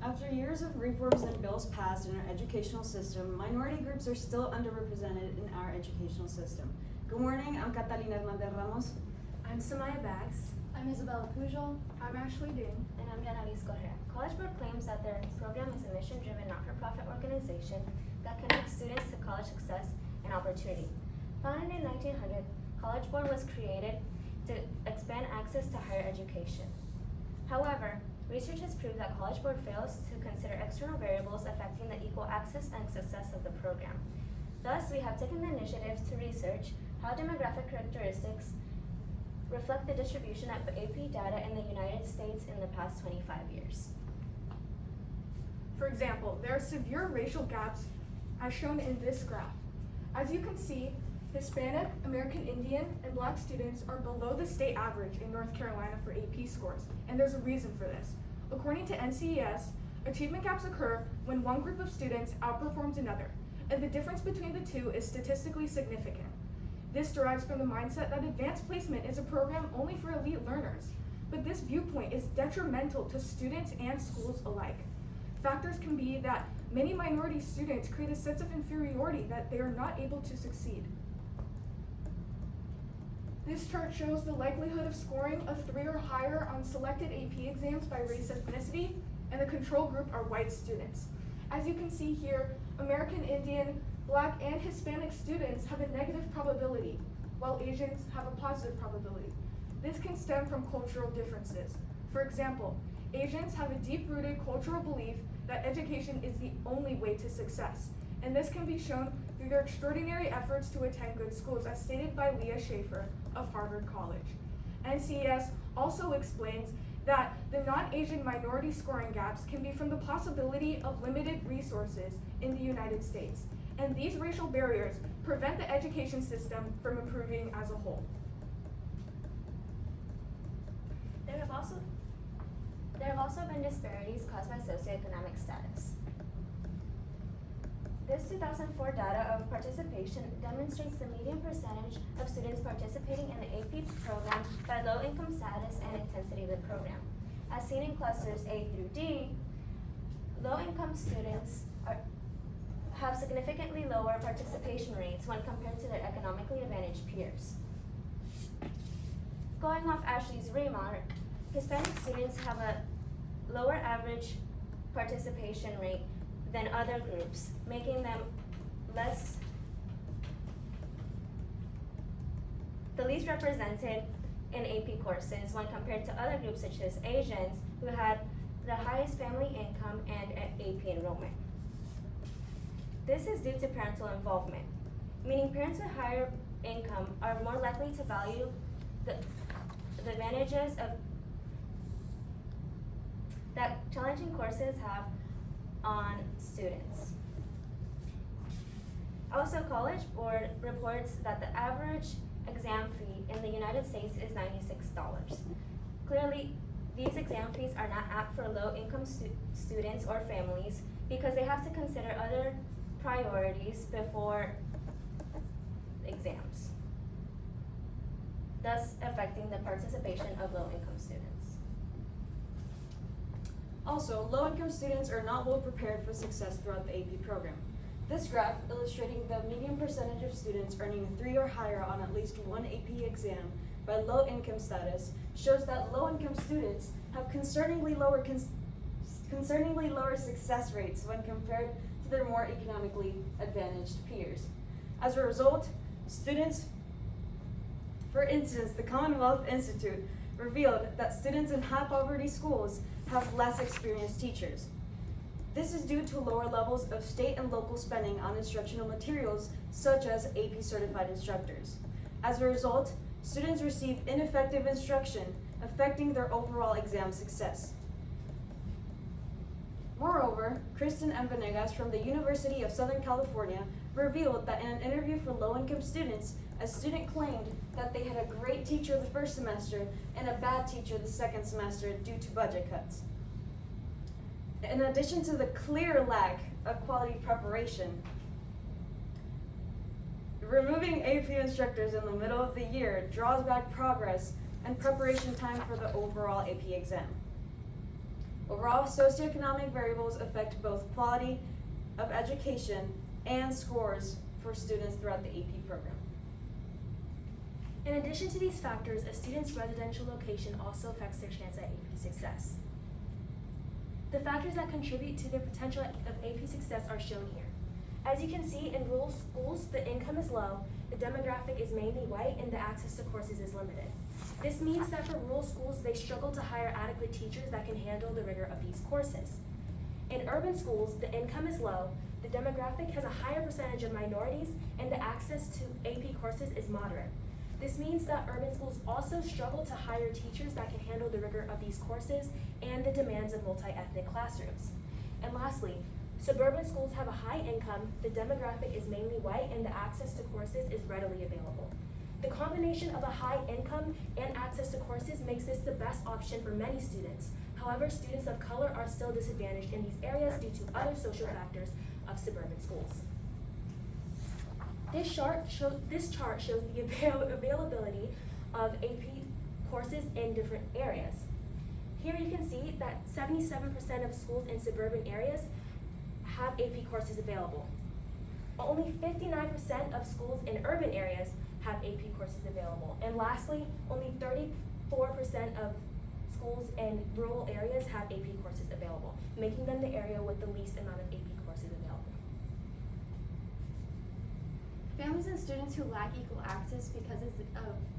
After years of reforms and bills passed in our educational system, minority groups are still underrepresented in our educational system. Good morning, I'm Catalina Hernandez Ramos. I'm Samaya Bags. I'm Isabella Pujol. I'm Ashley Dean. And I'm Janalis Correa. College Board claims that their program is a mission-driven, not-for-profit organization that connects students to college success and opportunity. Founded in 1900, College Board was created to expand access to higher education. However, research has proved that College Board fails to consider external variables affecting the equal access and success of the program. Thus, we have taken the initiative to research how demographic characteristics reflect the distribution of AP data in the United States in the past 25 years. For example, there are severe racial gaps as shown in this graph. As you can see, Hispanic, American Indian, and Black students are below the state average in North Carolina for AP scores, and there's a reason for this. According to NCES, achievement gaps occur when one group of students outperforms another, and the difference between the two is statistically significant. This derives from the mindset that advanced placement is a program only for elite learners, but this viewpoint is detrimental to students and schools alike. Factors can be that many minority students create a sense of inferiority that they are not able to succeed. This chart shows the likelihood of scoring a 3 or higher on selected AP exams by race ethnicity, and the control group are white students. As you can see here, American Indian, Black, and Hispanic students have a negative probability, while Asians have a positive probability. This can stem from cultural differences. For example, Asians have a deep-rooted cultural belief that education is the only way to success, and this can be shown through their extraordinary efforts to attend good schools, as stated by Leah Schaefer of Harvard College. NCES also explains that the non-Asian minority scoring gaps can be from the possibility of limited resources in the United States, and these racial barriers prevent the education system from improving as a whole. There have also been disparities caused by socioeconomic status. This 2004 data of participation demonstrates the median percentage of students participating in the AP program by low income status and intensity of the program. As seen in clusters A through D, low income students have significantly lower participation rates when compared to their economically advantaged peers. Going off Ashley's remark, Hispanic students have a lower average participation rate than other groups, making them the least represented in AP courses when compared to other groups such as Asians, who had the highest family income and AP enrollment. This is due to parental involvement, meaning parents with higher income are more likely to value the advantages of that challenging courses have on students. Also, College Board reports that the average exam fee in the United States is $96. Clearly, these exam fees are not apt for low-income students or families because they have to consider other priorities before exams, thus affecting the participation of low-income students. Also, low-income students are not well prepared for success throughout the AP program. This graph, illustrating the median percentage of students earning a 3 or higher on at least one AP exam by low-income status, shows that low-income students have concerningly lower success rates when compared to their more economically advantaged peers. As a result, students, for instance, the Commonwealth Institute revealed that students in high-poverty schools have less experienced teachers. This is due to lower levels of state and local spending on instructional materials, such as AP certified instructors. As a result, students receive ineffective instruction, affecting their overall exam success. Moreover, Kristen M. Venegas from the University of Southern California revealed that in an interview for low-income students, a student claimed that they had a great teacher the first semester and a bad teacher the second semester due to budget cuts. In addition to the clear lack of quality preparation, removing AP instructors in the middle of the year draws back progress and preparation time for the overall AP exam. Overall, socioeconomic variables affect both quality of education and scores for students throughout the AP program. In addition to these factors, a student's residential location also affects their chance at AP success. The factors that contribute to their potential of AP success are shown here. As you can see, in rural schools, the income is low, the demographic is mainly white, and the access to courses is limited. This means that for rural schools, they struggle to hire adequate teachers that can handle the rigor of these courses. In urban schools, the income is low, the demographic has a higher percentage of minorities, and the access to AP courses is moderate. This means that urban schools also struggle to hire teachers that can handle the rigor of these courses and the demands of multi-ethnic classrooms. And lastly, suburban schools have a high income, the demographic is mainly white, and the access to courses is readily available. The combination of a high income and access to courses makes this the best option for many students. However, students of color are still disadvantaged in these areas due to other social factors of suburban schools. This chart shows the availability of AP courses in different areas. Here you can see that 77% of schools in suburban areas have AP courses available. Only 59% of schools in urban areas have AP courses available. And lastly, only 34% of schools in rural areas have AP courses available, making them the area with the least amount of AP courses available. Families and students who lack equal access because of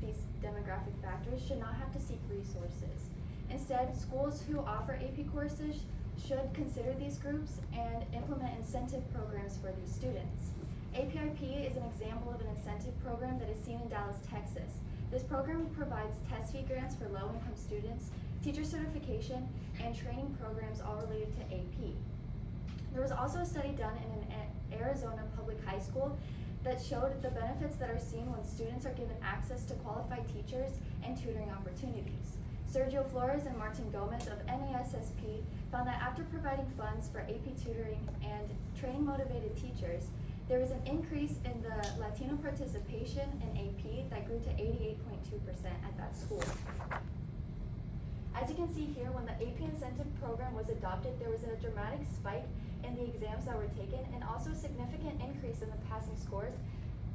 these demographic factors should not have to seek resources. Instead, schools who offer AP courses should consider these groups and implement incentive programs for these students. APIP is an example of an incentive program that is seen in Dallas, Texas. This program provides test fee grants for low-income students, teacher certification, and training programs all related to AP. There was also a study done in an Arizona public high school that showed the benefits that are seen when students are given access to qualified teachers and tutoring opportunities. Sergio Flores and Martin Gomez of NASSP found that after providing funds for AP tutoring and training motivated teachers, there was an increase in the Latino participation in AP that grew to 88.2% at that school. As you can see here, when the AP incentive program was adopted, there was a dramatic spike in the exams that were taken and also a significant increase in the passing scores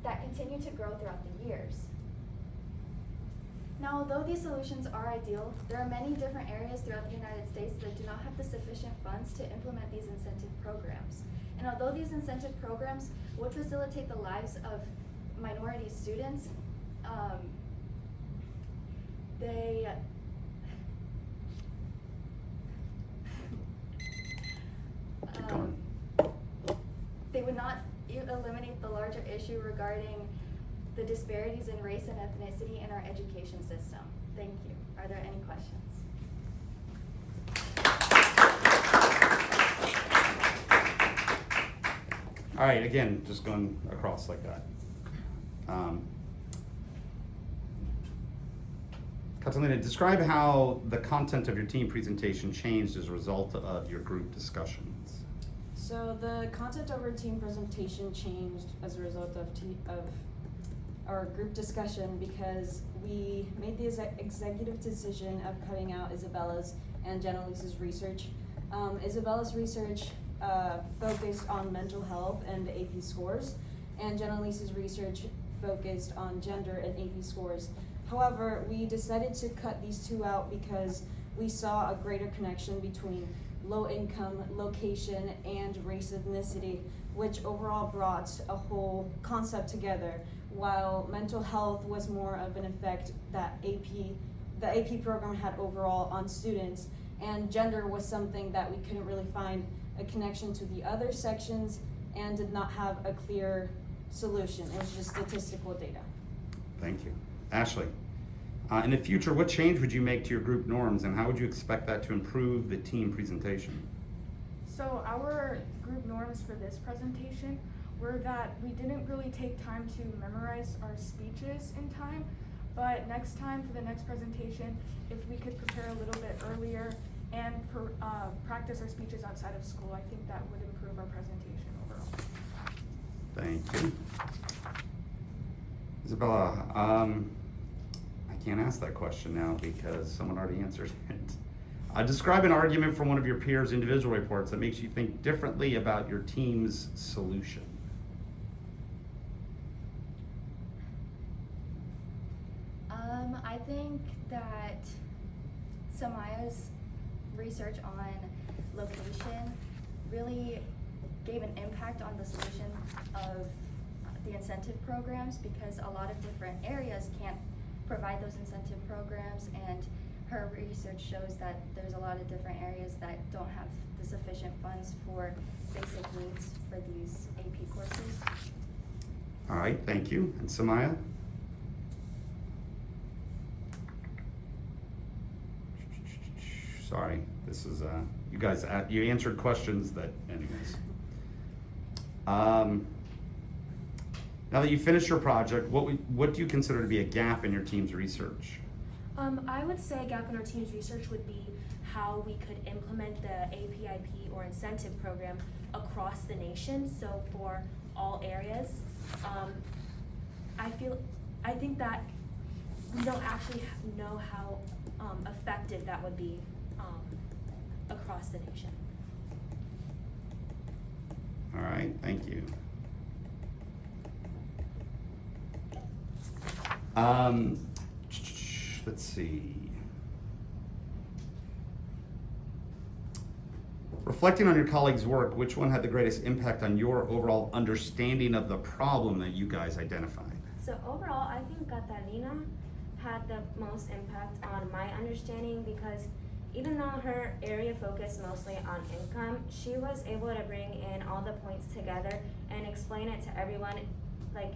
that continued to grow throughout the years. Now, although these solutions are ideal, there are many different areas throughout the United States that do not have the sufficient funds to implement these incentive programs. And although these incentive programs would facilitate the lives of minority students, they would not eliminate the larger issue regarding the disparities in race and ethnicity in our education system. Thank you. Are there any questions? All right, again, just going across like that. Catalina, describe how the content of your team presentation changed as a result of your group discussions. So the content of our team presentation changed as a result of our group discussion because we made the executive decision of cutting out Isabella's and Jenelise's research. Isabella's research focused on mental health and AP scores, and Jenelise's research focused on gender and AP scores. However, we decided to cut these two out because we saw a greater connection between low income, location, and race ethnicity, which overall brought a whole concept together, while mental health was more of an effect that the AP program had overall on students, and gender was something that we couldn't really find a connection to the other sections and did not have a clear solution. It was just statistical data. Thank you. Ashley, in the future, what change would you make to your group norms and how would you expect that to improve the team presentation? So our group norms for this presentation were that we didn't really take time to memorize our speeches in time, but next time for the next presentation, if we could prepare a little bit earlier and practice our speeches outside of school, I think that would improve our presentation overall. Thank you. Isabella, I can't ask that question now because someone already answered it. Describe an argument from one of your peers' individual reports that makes you think differently about your team's solution. I think that Samaya's research on location really gave an impact on the solution of the incentive programs, because a lot of different areas can't provide those incentive programs, and her research shows that there's a lot of different areas that don't have the sufficient funds for basic needs for these AP courses. All right, thank you. And Samaya? Sorry, this is, you guys, you answered questions that, anyways. Now that you finished your project, what do you consider to be a gap in your team's research? I would say a gap in our team's research would be how we could implement the APIP or incentive program across the nation, so for all areas. I think that we don't actually know how effective that would be across the nation. All right, thank you. Let's see. Reflecting on your colleagues' work, which one had the greatest impact on your overall understanding of the problem that you guys identified? So overall, I think Catalina had the most impact on my understanding, because even though her area focused mostly on income, she was able to bring in all the points together and explain it to everyone, like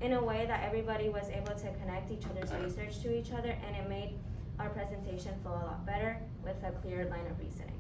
in a way that everybody was able to connect each other's research to each other, and it made our presentation flow a lot better with a clear line of reasoning.